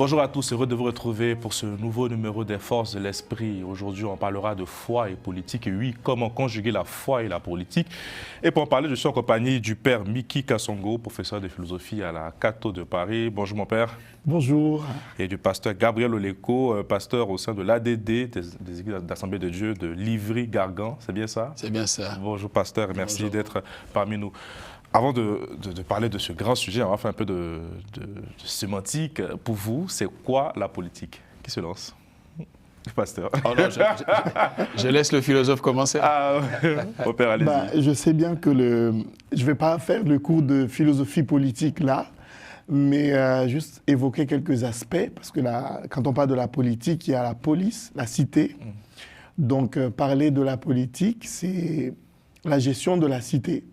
Bonjour à tous, heureux de vous retrouver pour ce nouveau numéro des Forces de l'Esprit. Aujourd'hui, on parlera de foi et politique. Et oui, comment conjuguer la foi et la politique. Et pour en parler, je suis en compagnie du père Miki Kassongo, professeur de philosophie à la Cato de Paris. Bonjour mon père. Bonjour. Et du pasteur Gabriel Oleko, pasteur au sein de l'ADD, des Églises d'Assemblée de Dieu de Livry-Gargan. C'est bien ça? C'est bien ça. Bonjour pasteur et merci d'être parmi nous. Avant de parler de ce grand sujet, on va faire un peu de sémantique. Pour vous, c'est quoi la politique? Qui se lance? Pasteur. Oh non, je laisse le philosophe commencer. Ah, mon père, allez-y. Je sais bien que je ne vais pas faire le cours de philosophie politique là, mais juste évoquer quelques aspects, parce que quand on parle de la politique, il y a la police, la cité. Donc parler de la politique, c'est la gestion de la cité.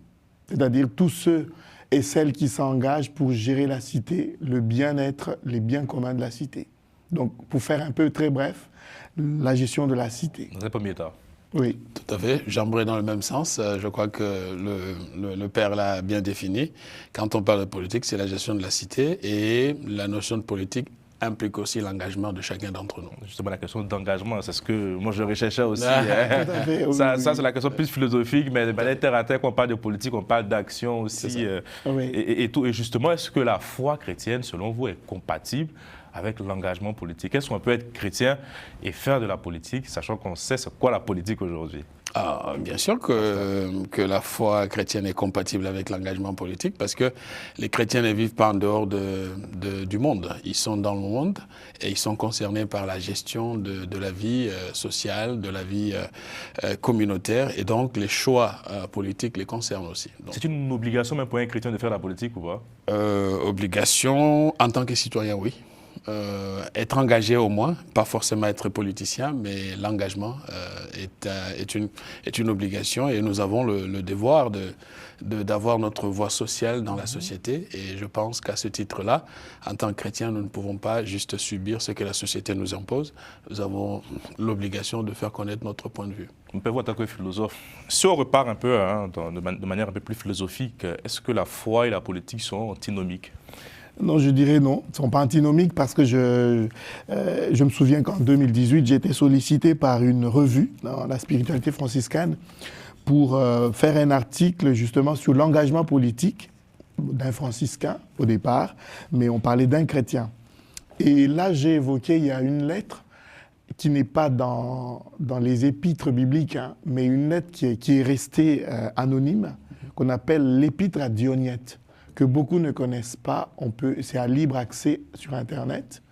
C'est-à-dire tous ceux et celles qui s'engagent pour gérer la cité, le bien-être, les biens communs de la cité. Donc, pour faire un peu très bref, la gestion de la cité. Dans un premier temps. Oui. Tout à fait. J'aimerais dans le même sens. Je crois que le père l'a bien défini. Quand on parle de politique, c'est la gestion de la cité et la notion de politique implique aussi l'engagement de chacun d'entre nous. Justement, la question d'engagement, c'est ce que moi je recherchais aussi. Tout à fait, oui, ça, c'est la question plus philosophique, mais de manière terre à terre, quand on parle de politique, on parle d'action aussi. Oui. Et tout. Et justement, est-ce que la foi chrétienne, selon vous, est compatible avec l'engagement politique? Est-ce qu'on peut être chrétien et faire de la politique, sachant qu'on sait c'est quoi la politique aujourd'hui? Bien sûr que la foi chrétienne est compatible avec l'engagement politique parce que les chrétiens ne vivent pas en dehors du monde. Ils sont dans le monde et ils sont concernés par la gestion de la vie sociale, de la vie communautaire et donc les choix politiques les concernent aussi. C'est une obligation même pour un chrétien de faire la politique ou pas? Obligation en tant que citoyen, oui. Être engagé au moins, pas forcément être politicien, mais l'engagement est une obligation et nous avons le devoir d'avoir notre voix sociale dans la société et je pense qu'à ce titre-là, en tant que chrétien, nous ne pouvons pas juste subir ce que la société nous impose, nous avons l'obligation de faire connaître notre point de vue. On peut voir en tant que philosophe. Si on repart un peu de manière un peu plus philosophique, est-ce que la foi et la politique sont antinomiques? Non, je dirais non. Ils ne sont pas antinomiques parce que je me souviens qu'en 2018, j'ai été sollicité par une revue dans la spiritualité franciscaine pour faire un article justement sur l'engagement politique d'un franciscain au départ, mais on parlait d'un chrétien. Et là, j'ai évoqué, il y a une lettre qui n'est pas dans les épîtres bibliques, hein, mais une lettre qui est restée anonyme, qu'on appelle l'épître à Dionyette, que beaucoup ne connaissent pas, c'est à libre accès sur Internet,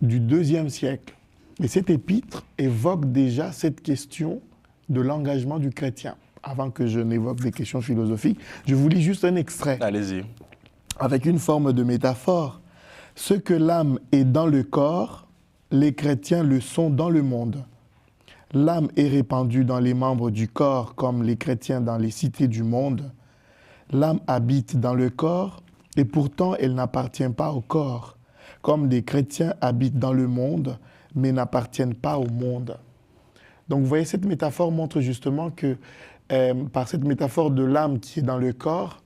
du IIe siècle. Et cet épître évoque déjà cette question de l'engagement du chrétien. Avant que je n'évoque des questions philosophiques, je vous lis juste un extrait. Allez-y. Avec une forme de métaphore. Ce que l'âme est dans le corps, les chrétiens le sont dans le monde. L'âme est répandue dans les membres du corps comme les chrétiens dans les cités du monde. L'âme habite dans le corps et pourtant elle n'appartient pas au corps, comme les chrétiens habitent dans le monde mais n'appartiennent pas au monde. Donc vous voyez, cette métaphore montre justement que par cette métaphore de l'âme qui est dans le corps,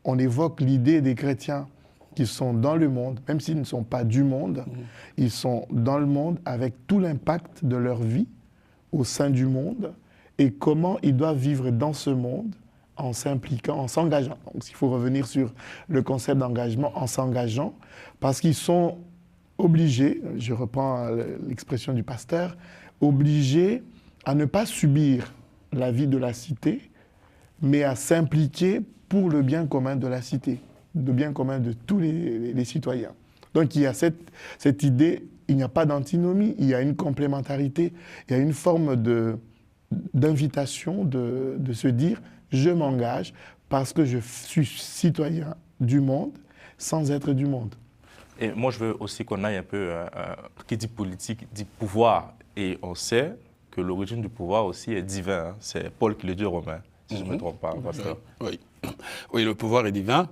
on évoque l'idée des chrétiens qui sont dans le monde, même s'ils ne sont pas du monde, ils sont dans le monde avec tout l'impact de leur vie au sein du monde et comment ils doivent vivre dans ce monde en s'impliquant, en s'engageant. Donc, il faut revenir sur le concept d'engagement, en s'engageant, parce qu'ils sont obligés, je reprends l'expression du pasteur, obligés à ne pas subir la vie de la cité, mais à s'impliquer pour le bien commun de la cité, le bien commun de tous les citoyens. Donc, il y a cette idée, il n'y a pas d'antinomie, il y a une complémentarité, il y a une forme d'invitation de se dire je m'engage parce que je suis citoyen du monde sans être du monde. Et moi, je veux aussi qu'on aille un peu, qui dit politique, dit pouvoir. Et on sait que l'origine du pouvoir aussi est divin. Hein. C'est Paul qui le dit aux Romains, si je ne me trompe pas. Oui. Oui, le pouvoir est divin,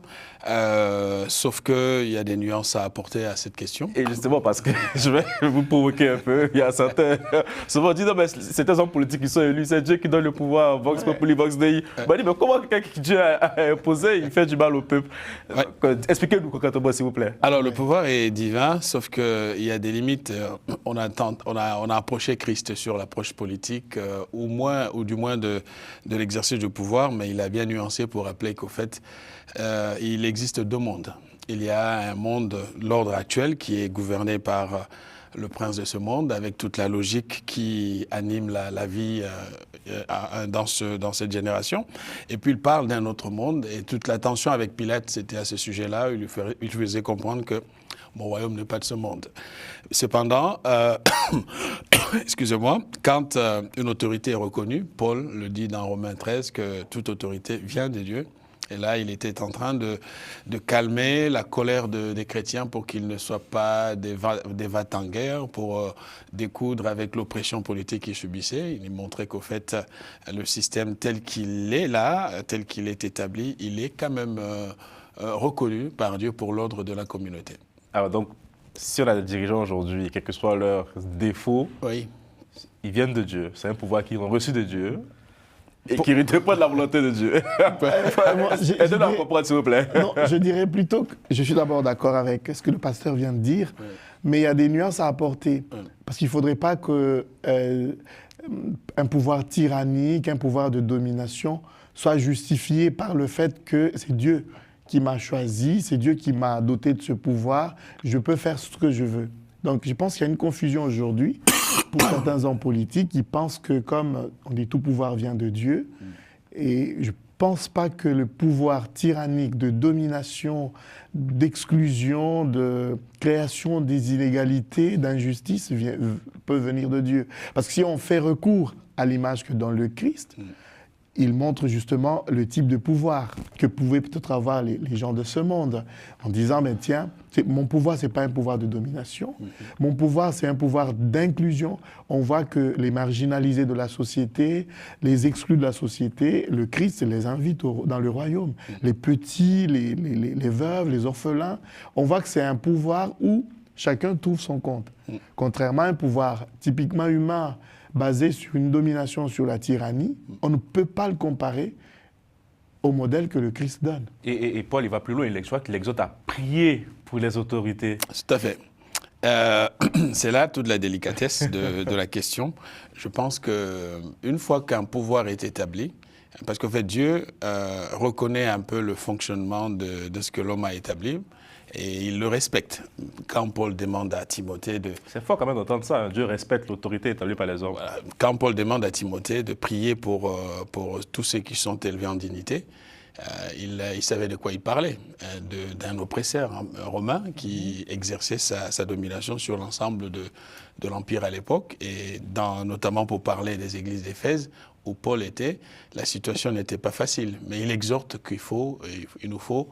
sauf qu'il y a des nuances à apporter à cette question. Et justement, parce que je vais vous provoquer un peu, il y a certains, souvent disent, non, mais certains hommes politiques qui sont élus, c'est Dieu qui donne le pouvoir, Vox Populi, Vox Dei. Bah, dit, mais comment quelqu'un qui Dieu a imposé, il fait du mal au peuple? Expliquez-nous concrètement, s'il vous plaît. Alors, le pouvoir est divin, sauf qu'il y a des limites. On a approché Christ sur l'approche politique, ou du moins de l'exercice du pouvoir, mais il a bien nuancé pour rappeler qu'au fait, il existe deux mondes. Il y a un monde, l'ordre actuel, qui est gouverné par le prince de ce monde, avec toute la logique qui anime la vie dans cette génération. Et puis il parle d'un autre monde, et toute la tension avec Pilate, c'était à ce sujet-là, il lui faisait comprendre que mon royaume n'est pas de ce monde. Cependant, excusez-moi, quand une autorité est reconnue, Paul le dit dans Romains 13, que toute autorité vient de Dieu. Et là, il était en train de calmer la colère des chrétiens pour qu'ils ne soient pas des va-t-en-guerre, pour découdre avec l'oppression politique qu'ils subissaient. Il montrait qu'au fait, le système tel qu'il est là, tel qu'il est établi, il est quand même reconnu par Dieu pour l'ordre de la communauté. Alors donc, si on a des dirigeants aujourd'hui, quels que soient leurs défauts, oui, ils viennent de Dieu. C'est un pouvoir qu'ils ont reçu de Dieu. Et qui ne pas de la volonté de Dieu. Aidez-nous à comprendre, s'il vous plaît. Non, je dirais plutôt que je suis d'abord d'accord avec ce que le pasteur vient de dire, mais il y a des nuances à apporter. Parce qu'il ne faudrait pas que un pouvoir tyrannique, un pouvoir de domination soit justifié par le fait que c'est Dieu qui m'a choisi, c'est Dieu qui m'a doté de ce pouvoir, je peux faire ce que je veux. Donc je pense qu'il y a une confusion aujourd'hui pour certains hommes politiques qui pensent que, comme on dit, tout pouvoir vient de Dieu. Et je ne pense pas que le pouvoir tyrannique de domination, d'exclusion, de création des inégalités, d'injustice peut venir de Dieu. Parce que si on fait recours à l'image que dans le Christ, il montre justement le type de pouvoir que pouvaient peut-être avoir les gens de ce monde, en disant, mais tiens, mon pouvoir, ce n'est pas un pouvoir de domination, mon pouvoir, c'est un pouvoir d'inclusion. On voit que les marginalisés de la société, les exclus de la société, le Christ les invite dans le royaume. Les petits, les veuves, les orphelins, on voit que c'est un pouvoir où chacun trouve son compte. Contrairement à un pouvoir typiquement humain, basé sur une domination sur la tyrannie, on ne peut pas le comparer au modèle que le Christ donne. Et Paul, il va plus loin, il exhorte à prier pour les autorités. Tout à fait. C'est là toute la délicatesse de la question. Je pense qu'une fois qu'un pouvoir est établi, parce qu'en fait Dieu reconnaît un peu le fonctionnement de ce que l'homme a établi, et il le respecte. Quand Paul demande à Timothée de... C'est fort quand même d'entendre ça, hein. Dieu respecte l'autorité établie par les hommes. Voilà. Quand Paul demande à Timothée de prier pour tous ceux qui sont élevés en dignité, il savait de quoi il parlait, d'un oppresseur romain qui exerçait sa domination sur l'ensemble de l'Empire à l'époque, et notamment pour parler des églises d'Éphèse, où Paul était, la situation n'était pas facile. Mais il exhorte il nous faut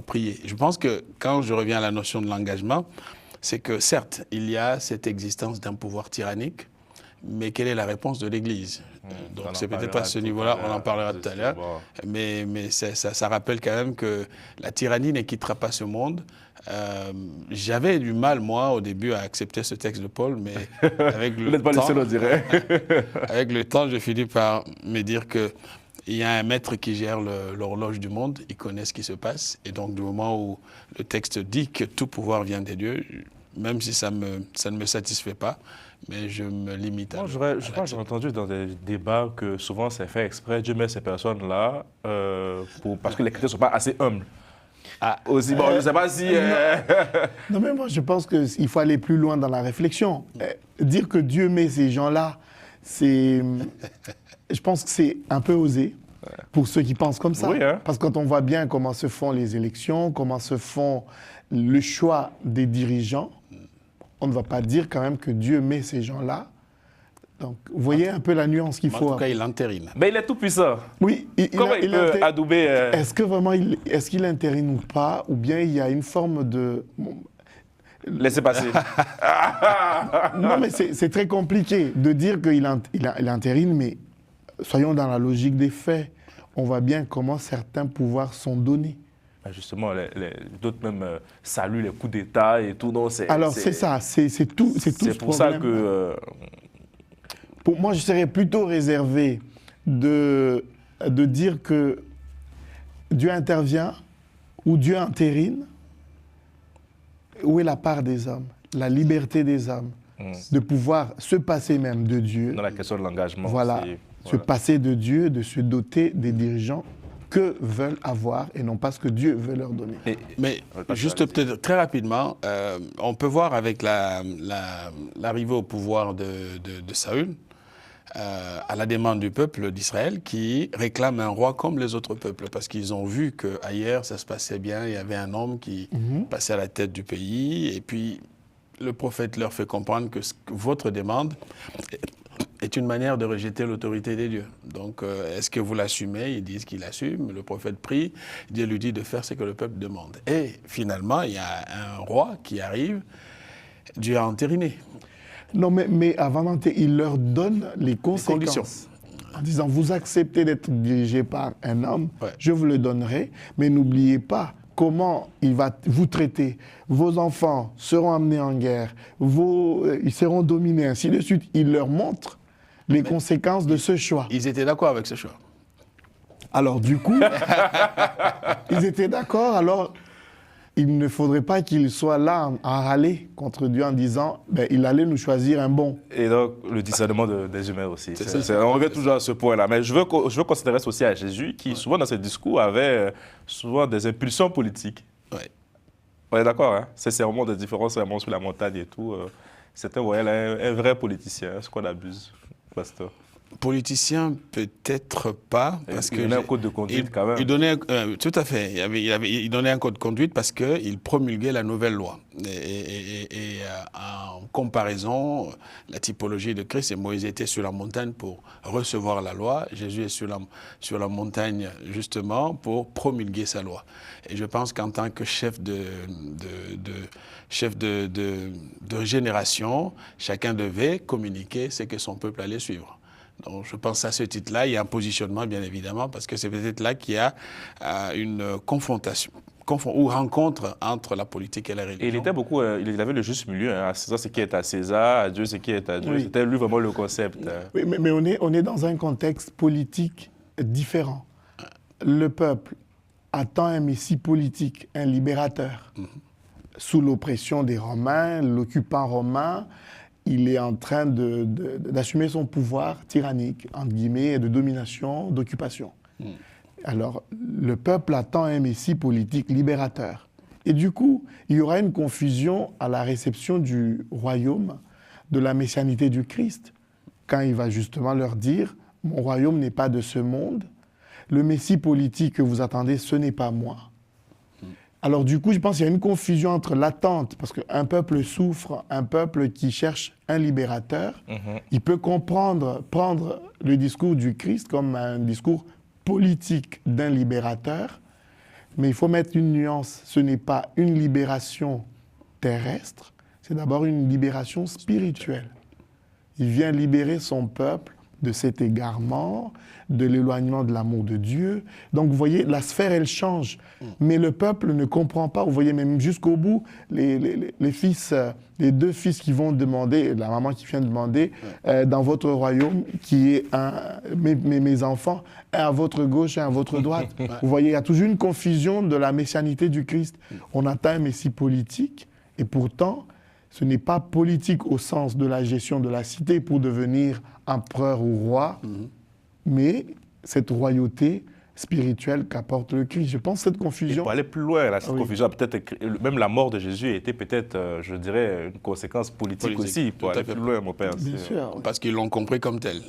prier. Je pense que quand je reviens à la notion de l'engagement, c'est que certes, il y a cette existence d'un pouvoir tyrannique, mais quelle est la réponse de l'Église? Donc c'est peut-être pas à ce niveau-là, on en parlera tout à l'heure, mais ça rappelle quand même que la tyrannie ne quittera pas ce monde. J'avais du mal, moi, au début, à accepter ce texte de Paul, mais avec le temps, on dirait. avec le temps, je finis par me dire que il y a un maître qui gère l'horloge du monde, il connaît ce qui se passe, et donc du moment où le texte dit que tout pouvoir vient des dieux, même si ça ne me satisfait pas, mais je me limite à... Moi, j'ai entendu dans des débats que souvent c'est fait exprès, Dieu met ces personnes-là parce que les chrétiens ne sont pas assez humbles. Aussi, bon, je ne sais pas si... Non, mais moi, je pense qu'il faut aller plus loin dans la réflexion. Dire que Dieu met ces gens-là, je pense que c'est un peu osé pour ceux qui pensent comme ça. Oui, hein? Parce que quand on voit bien comment se font les élections, comment se font le choix des dirigeants, on ne va pas dire quand même que Dieu met ces gens-là. Donc, vous voyez un peu la nuance qu'il faut. En tout cas, il entérine. Mais il est tout puissant. Oui. Comment il peut adouber... Est-ce que vraiment, est-ce qu'il entérine ou pas? Ou bien il y a une forme de... Laissez passer. Non, mais c'est très compliqué de dire qu'il entérine, mais soyons dans la logique des faits. on voit bien comment certains pouvoirs sont donnés. Justement, d'autres même saluent les coups d'État et tout. Donc Alors c'est ça, c'est tout c'est pour ça que... Pour moi, je serais plutôt réservé de dire que Dieu intervient ou Dieu entérine. Où est la part des hommes, la liberté des hommes, de pouvoir se passer même de Dieu. Dans la question de l'engagement. Voilà, se passer de Dieu, de se doter des dirigeants que veulent avoir et non pas ce que Dieu veut leur donner. Mais juste peut-être très rapidement, on peut voir avec l'arrivée au pouvoir de Saül, à la demande du peuple d'Israël qui réclame un roi comme les autres peuples parce qu'ils ont vu qu'ailleurs ça se passait bien, il y avait un homme qui passait à la tête du pays et puis le prophète leur fait comprendre que votre demande est une manière de rejeter l'autorité des dieux. Donc est-ce que vous l'assumez? Ils disent qu'ils l'assument, le prophète prie, Dieu lui dit de faire ce que le peuple demande. Et finalement il y a un roi qui arrive, Dieu a entériné. Non, mais avant d'entrer, il leur donne les conséquences. En disant, vous acceptez d'être dirigé par un homme, je vous le donnerai, mais n'oubliez pas comment il va vous traiter. Vos enfants seront amenés en guerre, ils seront dominés, ainsi de suite. Il leur montre les conséquences de ce choix. Ils étaient d'accord avec ce choix. Alors du coup, ils étaient d'accord, alors... Il ne faudrait pas qu'il soit là à râler contre Dieu en disant il allait nous choisir un bon. Et donc, le discernement des humains aussi. On revient toujours à ce point-là. Mais je veux qu'on s'intéresse aussi à Jésus, qui souvent dans ses discours avait souvent des impulsions politiques. Ouais. On est d'accord, hein? C'est vraiment des différences vraiment sur la montagne et tout. C'était un vrai politicien, ce qu'on abuse, pasteur. Politicien, peut-être pas, parce il donnait un code de conduite quand même. Il donnait, tout à fait. Il donnait un code de conduite parce qu'il promulguait la nouvelle loi. Et en comparaison, la typologie de Christ, et Moïse était sur la montagne pour recevoir la loi. Jésus est sur la montagne justement pour promulguer sa loi. Et je pense qu'en tant que chef de génération, chacun devait communiquer ce que son peuple allait suivre. Donc, je pense à ce titre-là, il y a un positionnement, bien évidemment, parce que c'est peut-être là qu'il y a une confrontation ou rencontre entre la politique et la religion. Et il était beaucoup, il avait le juste milieu, hein, à César ce qui est à César, à Dieu ce qui est à Dieu. Oui. C'était lui vraiment le concept. Oui, mais on est dans un contexte politique différent. Le peuple attend un messie politique, un libérateur. Sous l'oppression des Romains, l'occupant romain, il est en train d'assumer son pouvoir tyrannique, entre guillemets, de domination, d'occupation. Alors, le peuple attend un messie politique libérateur. Et du coup, il y aura une confusion à la réception du royaume, de la messianité du Christ, quand il va justement leur dire « Mon royaume n'est pas de ce monde, le messie politique que vous attendez, ce n'est pas moi ». Alors du coup, je pense qu'il y a une confusion entre l'attente, parce qu'un peuple souffre, un peuple qui cherche un libérateur, il peut prendre le discours du Christ comme un discours politique d'un libérateur, mais il faut mettre une nuance. Ce n'est pas une libération terrestre, c'est d'abord une libération spirituelle. Il vient libérer son peuple de cet égarement, de l'éloignement de l'amour de Dieu. Donc, vous voyez, la sphère, elle change. Mais le peuple ne comprend pas. Vous voyez, même jusqu'au bout, les fils, les deux fils qui vont demander, la maman qui vient demander, dans votre royaume, qui est mes enfants, un à votre gauche et un à votre droite. Vous voyez, il y a toujours une confusion de la messianité du Christ. On atteint un messie politique, et pourtant, ce n'est pas politique au sens de la gestion de la cité pour devenir empereur ou roi, mais cette royauté spirituelle qu'apporte le Christ. Je pense que cette confusion... Et pour aller plus loin, cette confusion, peut-être même la mort de Jésus était peut-être, je dirais, une conséquence politique aussi, pour aller plus loin, mon père. Bien sûr. Parce qu'ils l'ont compris comme tel.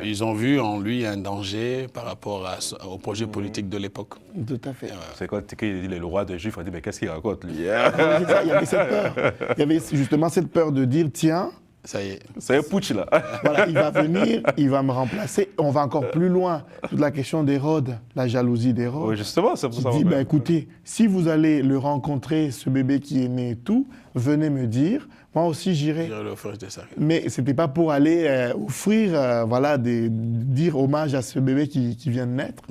Ils ont vu en lui un danger par rapport au projet politique de l'époque. Tout à fait. C'est quand il dit le roi des Juifs, on dit, mais qu'est-ce qu'il raconte, lui? Il y avait cette peur. Il y avait justement cette peur de dire, tiens... Ça y est. C'est un putsch, là. Voilà, il va venir, il va me remplacer. On va encore plus loin. Toute la question d'Hérode, la jalousie d'Hérode. Oui, justement, c'est pour ça. Il dit, écoutez, si vous allez le rencontrer, ce bébé qui est né et tout, venez me dire. moi aussi j'irai. J'irai lui offrir des sacs. Mais ce n'était pas pour aller offrir, dire hommage à ce bébé qui vient de naître.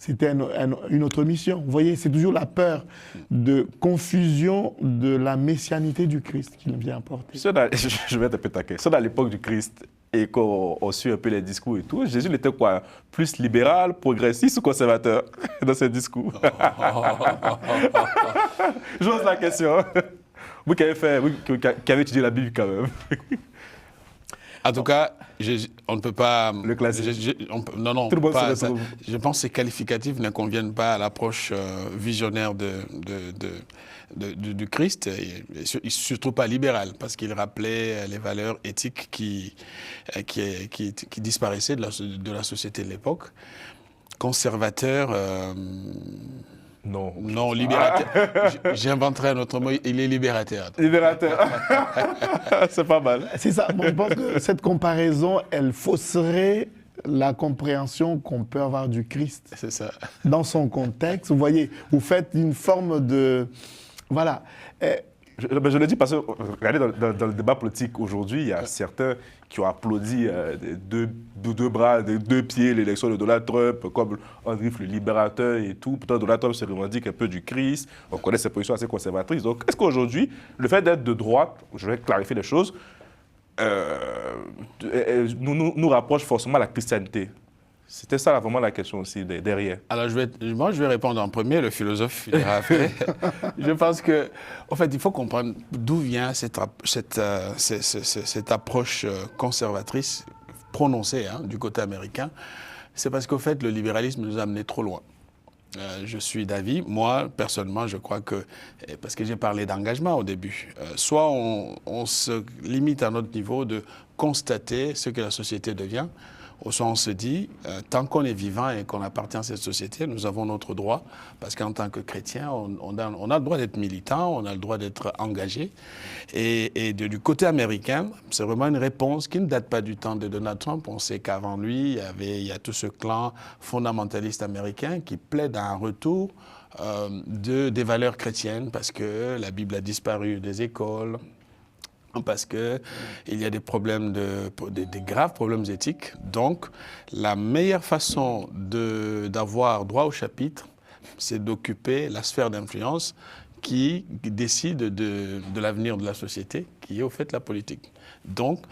C'était une autre mission. Vous voyez, c'est toujours la peur de confusion de la messianité du Christ qui vient apporter. Je vais être un peu taquin. Ça, dans l'époque du Christ, et qu'on suit un peu les discours et tout, Jésus était quoi? Plus libéral, progressiste ou conservateur dans ses discours? J'ose la question. Vous qui avez étudié la Bible quand même. En tout cas, on ne peut pas... Le classique. Non, Tout le monde pas se ça. retrouve. Je pense que ces qualificatifs ne conviennent pas à l'approche visionnaire du Christ, et surtout pas libéral, parce qu'il rappelait les valeurs éthiques qui disparaissaient de la société de l'époque. Conservateur... Non, libérateur. J'inventerai un autre mot, il est libérateur. Libérateur. C'est pas mal. C'est ça. Bon, je pense que cette comparaison, elle fausserait la compréhension qu'on peut avoir du Christ. C'est ça. Dans son contexte, vous voyez, vous faites une forme de... Voilà. Je le dis parce que, regardez, dans le débat politique aujourd'hui, il y a certains qui ont applaudi deux bras, deux pieds l'élection de Donald Trump, comme Andrew le libérateur et tout. Pourtant, Donald Trump se revendique un peu du Christ. On connaît ses positions assez conservatrices. Donc, est-ce qu'aujourd'hui, le fait d'être de droite, je vais clarifier les choses, nous rapproche forcément à la christianité? C'était ça vraiment la question aussi derrière. Alors, moi, je vais répondre en premier, le philosophe finira après. Je pense que, en fait, il faut comprendre d'où vient cette approche conservatrice prononcée du côté américain. C'est parce qu'au fait, le libéralisme nous a amené trop loin. Je suis d'avis, moi, personnellement, je crois que, parce que j'ai parlé d'engagement au début, soit on se limite à notre niveau de constater ce que la société devient, ou soit on se dit, tant qu'on est vivant et qu'on appartient à cette société, nous avons notre droit, parce qu'en tant que chrétien, on a le droit d'être militant, on a le droit d'être engagé. Et du côté américain, c'est vraiment une réponse qui ne date pas du temps de Donald Trump. On sait qu'avant lui, il y a tout ce clan fondamentaliste américain qui plaide à un retour des valeurs chrétiennes, parce que la Bible a disparu des écoles, parce qu'il y a des problèmes, des graves problèmes éthiques. Donc, la meilleure façon d'avoir droit au chapitre, c'est d'occuper la sphère d'influence qui décide de l'avenir de la société, qui est au fait la politique. Donc,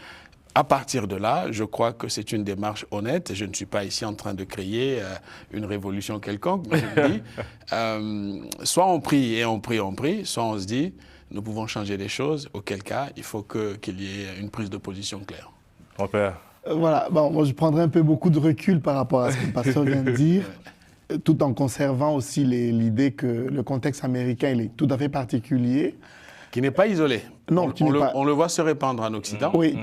à partir de là, je crois que c'est une démarche honnête. Je ne suis pas ici en train de créer une révolution quelconque, mais je me dis, soit on prie et on prie, soit on se dit, nous pouvons changer les choses, auquel cas, il faut qu'il y ait une prise de position claire. Mon père. Voilà, bon, moi je prendrai un peu beaucoup de recul par rapport à ce que le pasteur vient de dire, tout en conservant aussi l'idée que le contexte américain il est tout à fait particulier. Qui n'est pas isolé. Non, on le voit se répandre en Occident. Oui.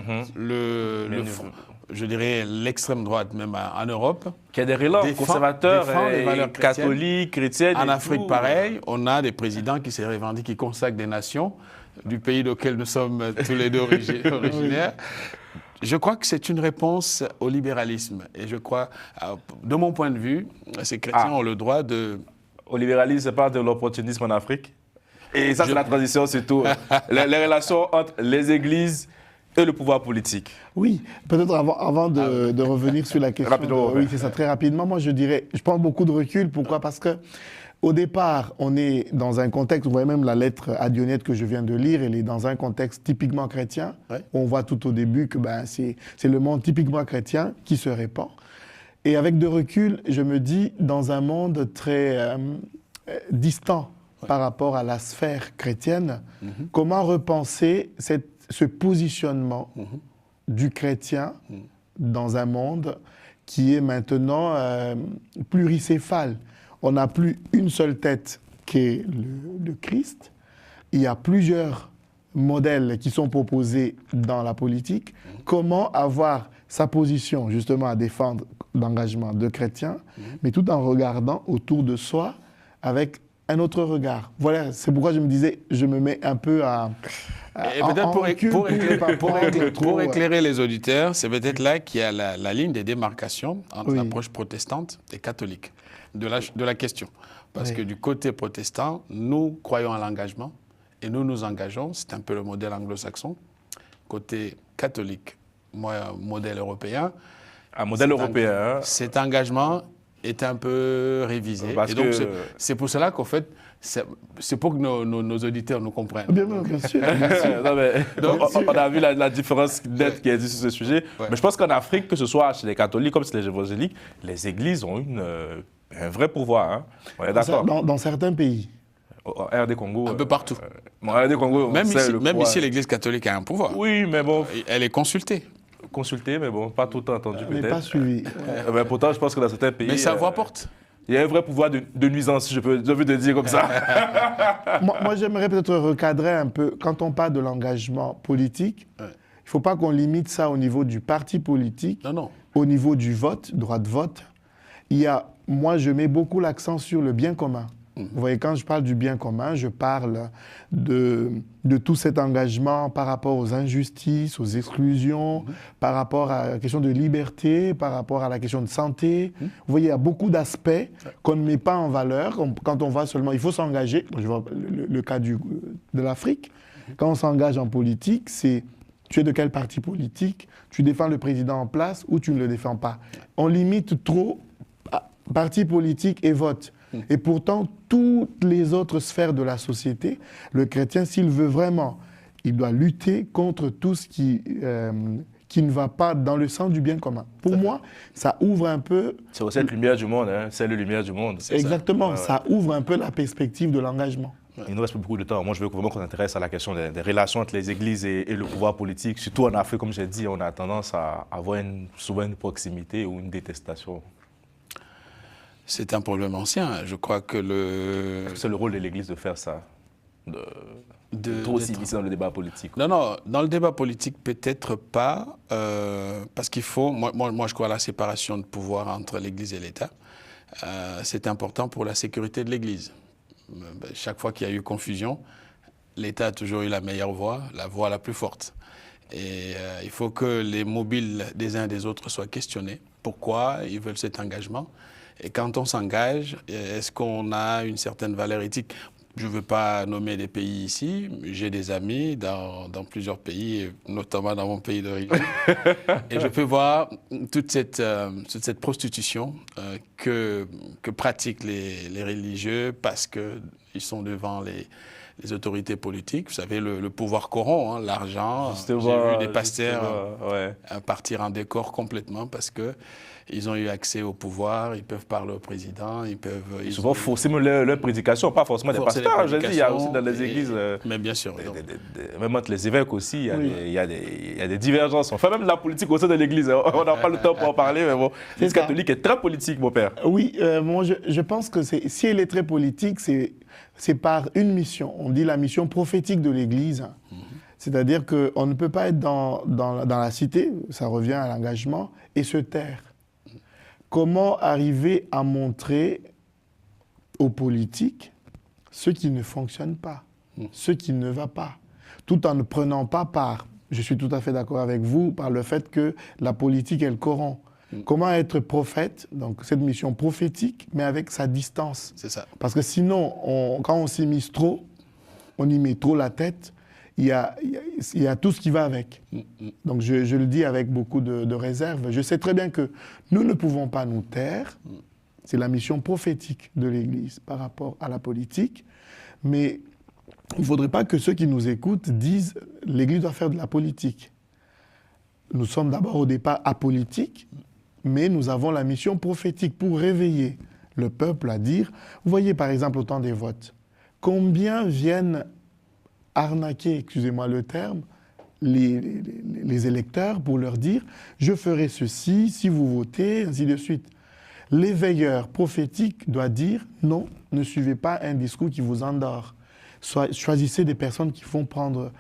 Je dirais l'extrême droite, même en Europe. Qui a des relents conservateurs, les valeurs catholiques, chrétiennes. En Afrique, pareil, on a des présidents qui se revendiquent, qui consacrent des nations du pays auquel nous sommes tous les deux originaires. Je crois que c'est une réponse au libéralisme. Et je crois, de mon point de vue, ces chrétiens ont le droit de... Au libéralisme, c'est pas de l'opportunisme en Afrique. Et ça, c'est la transition, c'est tout. les relations entre les églises et le pouvoir politique. Oui, peut-être avant de revenir sur la question. Rapidement. Oui, c'est ça, très rapidement. Moi, je dirais, je prends beaucoup de recul. Pourquoi? Parce que au départ, on est dans un contexte, vous voyez même la lettre à Dionyde que je viens de lire, elle est dans un contexte typiquement chrétien. Ouais. On voit tout au début que c'est le monde typiquement chrétien qui se répand. Et avec de recul, je me dis, dans un monde très distant par rapport à la sphère chrétienne, comment repenser ce positionnement du chrétien dans un monde qui est maintenant pluricéphale. On n'a plus une seule tête qui est le Christ. Il y a plusieurs modèles qui sont proposés dans la politique. Comment avoir sa position justement à défendre l'engagement de chrétiens, mais tout en regardant autour de soi avec un autre regard. Voilà, c'est pourquoi je me disais, je me mets un peu Et peut-être pour éclairer les auditeurs, c'est peut-être là qu'il y a la ligne des démarcations entre l'approche protestante et catholique de la question. Parce que du côté protestant, nous croyons à l'engagement et nous nous engageons, c'est un peu le modèle anglo-saxon, côté catholique, moi, modèle européen. Un modèle européen. Cet engagement est un peu révisé. Et donc, c'est pour cela qu'en fait, c'est pour que nos auditeurs nous comprennent. Bien sûr. Non, mais, donc, on a vu la différence nette qui existe sur ce sujet. Ouais. Mais je pense qu'en Afrique, que ce soit chez les catholiques comme chez les évangéliques, les églises ont un vrai pouvoir. Hein. On est d'accord. Dans certains pays. Au RD Congo. Un peu partout. RD Congo, même ici, l'église catholique a un pouvoir. Oui, mais bon. Elle est consultée. Consultée, mais bon, pas tout le temps entendu peut-être. Mais pas suivi. Mais pourtant, je pense que dans certains pays... Mais sa voix porte. Il y a un vrai pouvoir de nuisance, si je peux te dire comme ça. moi j'aimerais peut-être recadrer un peu. Quand on parle de l'engagement politique, il ne faut pas qu'on limite ça au niveau du parti politique, non. Au niveau du vote, droit de vote. Moi, je mets beaucoup l'accent sur le bien commun. Vous voyez, quand je parle du bien commun, je parle de tout cet engagement par rapport aux injustices, aux exclusions, par rapport à la question de liberté, par rapport à la question de santé. Vous voyez, il y a beaucoup d'aspects qu'on ne met pas en valeur quand on voit seulement... Il faut s'engager. Je vois le cas de l'Afrique. Quand on s'engage en politique, c'est... Tu es de quel parti politique? Tu défends le président en place ou tu ne le défends pas? On limite trop parti politique et vote. Et pourtant, toutes les autres sphères de la société, le chrétien, s'il veut vraiment, il doit lutter contre tout ce qui ne va pas dans le sens du bien commun. Pour moi, ça ouvre un peu... C'est aussi cette lumière du monde, hein. C'est la lumière du monde. Exactement, ça ouvre un peu la perspective de l'engagement. Il nous reste beaucoup de temps. Moi, je veux vraiment qu'on s'intéresse à la question des relations entre les églises et le pouvoir politique. Surtout en Afrique, comme j'ai dit, on a tendance à avoir souvent une proximité ou une détestation. C'est un problème ancien. Je crois que c'est le rôle de l'Église de faire ça, de trop s'immiscer dans le débat politique. Non, dans le débat politique, peut-être pas, parce qu'il faut... Moi, je crois à la séparation de pouvoir entre l'Église et l'État. C'est important pour la sécurité de l'Église. Chaque fois qu'il y a eu confusion, l'État a toujours eu la meilleure voix, la voix la plus forte. Et il faut que les mobiles des uns et des autres soient questionnés. Pourquoi ils veulent cet engagement ? Et quand on s'engage, est-ce qu'on a une certaine valeur éthique? Je ne veux pas nommer des pays ici. J'ai des amis dans plusieurs pays, notamment dans mon pays d'origine. Et je peux voir toute cette prostitution que pratiquent les religieux parce qu'ils sont devant les autorités politiques. Vous savez, le pouvoir corrompt, hein, l'argent. J'ai vu des pasteurs partir en décor complètement parce que ils ont eu accès au pouvoir, ils peuvent parler au président, ils peuvent... Ils souvent fausser leur prédication, pas forcément des pasteurs. Je dis, il y a aussi dans les églises... Mais bien sûr. Même entre les évêques aussi, il y a des divergences. Enfin, même la politique au sein de l'église, on n'a pas le temps pour en parler, mais bon, l'Église catholique est très politique, mon père. Oui, moi je pense que si elle est très politique, c'est par une mission. On dit la mission prophétique de l'Église. C'est-à-dire qu'on ne peut pas être dans la cité, ça revient à l'engagement, et se taire. Comment arriver à montrer aux politiques ce qui ne fonctionne pas, ce qui ne va pas, tout en ne prenant pas part, je suis tout à fait d'accord avec vous, par le fait que la politique, elle corrompt. Comment être prophète, donc cette mission prophétique, mais avec sa distance. C'est ça. Parce que sinon, quand on s'immisce trop, on y met trop la tête, il y a tout ce qui va avec. Donc je le dis avec beaucoup de réserve. Je sais très bien que nous ne pouvons pas nous taire. C'est la mission prophétique de l'Église par rapport à la politique. Mais il ne faudrait pas que ceux qui nous écoutent disent « l'Église doit faire de la politique ». Nous sommes d'abord au départ apolitiques, mais nous avons la mission prophétique pour réveiller le peuple à dire... Vous voyez par exemple au temps des votes, combien viennent arnaquer, excusez-moi le terme, les électeurs pour leur dire « je ferai ceci si vous votez », ainsi de suite. L'éveilleur prophétique doit dire « non, ne suivez pas un discours qui vous endort. Choisissez des personnes qui vont prendre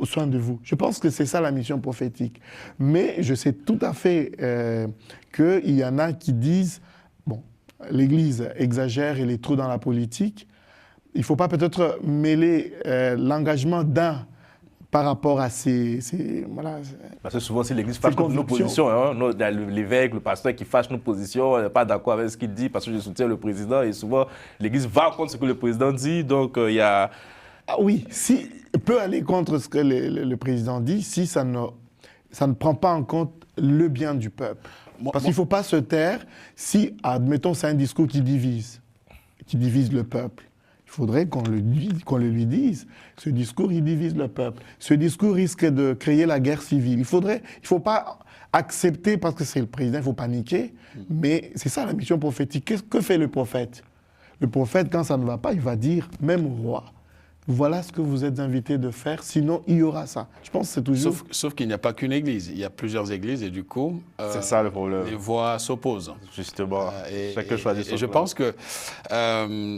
soin de vous ». Je pense que c'est ça la mission prophétique. Mais je sais tout à fait qu'il y en a qui disent « bon, l'Église exagère, elle est trop dans la politique ». Il ne faut pas peut-être mêler l'engagement d'un par rapport à voilà. Parce que souvent, si l'Église fâche nos positions, hein, l'évêque, le pasteur qui fâche nos positions, on n'est pas d'accord avec ce qu'il dit parce que je soutiens le président. Et souvent, l'Église va contre ce que le président dit. Donc, il y a Ah oui, si peut aller contre ce que le président dit, si ça ne prend pas en compte le bien du peuple. Parce qu'il ne faut pas se taire si, admettons, c'est un discours qui divise le peuple. Il faudrait qu'on le lui dise. Ce discours, il divise le peuple. Ce discours risque de créer la guerre civile. Il ne faut pas accepter, parce que c'est le président, il faut paniquer. Mais c'est ça la mission prophétique. Que fait le prophète? Le prophète, quand ça ne va pas, il va dire, même au roi, voilà ce que vous êtes invité de faire, sinon il y aura ça. Je pense que c'est toujours... Sauf qu'il n'y a pas qu'une église, il y a plusieurs églises et du coup, c'est ça le problème. Les voix s'opposent. Justement, chacun choisit son et je pense que,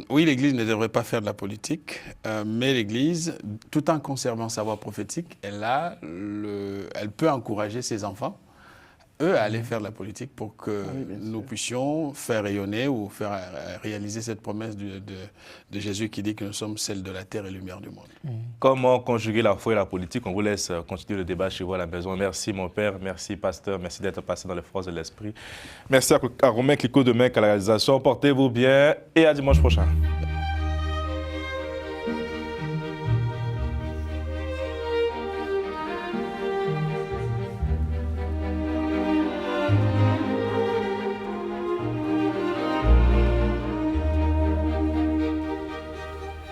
oui, l'église ne devrait pas faire de la politique, mais l'église, tout en conservant sa voix prophétique, elle peut encourager ses enfants, eux, à aller faire de la politique pour que nous puissions faire rayonner ou faire réaliser cette promesse de Jésus qui dit que nous sommes celles de la terre et lumière du monde. Comment conjuguer la foi et la politique? On vous laisse continuer le débat chez vous à la maison. Merci mon père, merci pasteur, merci d'être passé dans les forces de l'esprit. Merci à Romain Clicquot de Mec à la réalisation. Portez-vous bien et à dimanche prochain.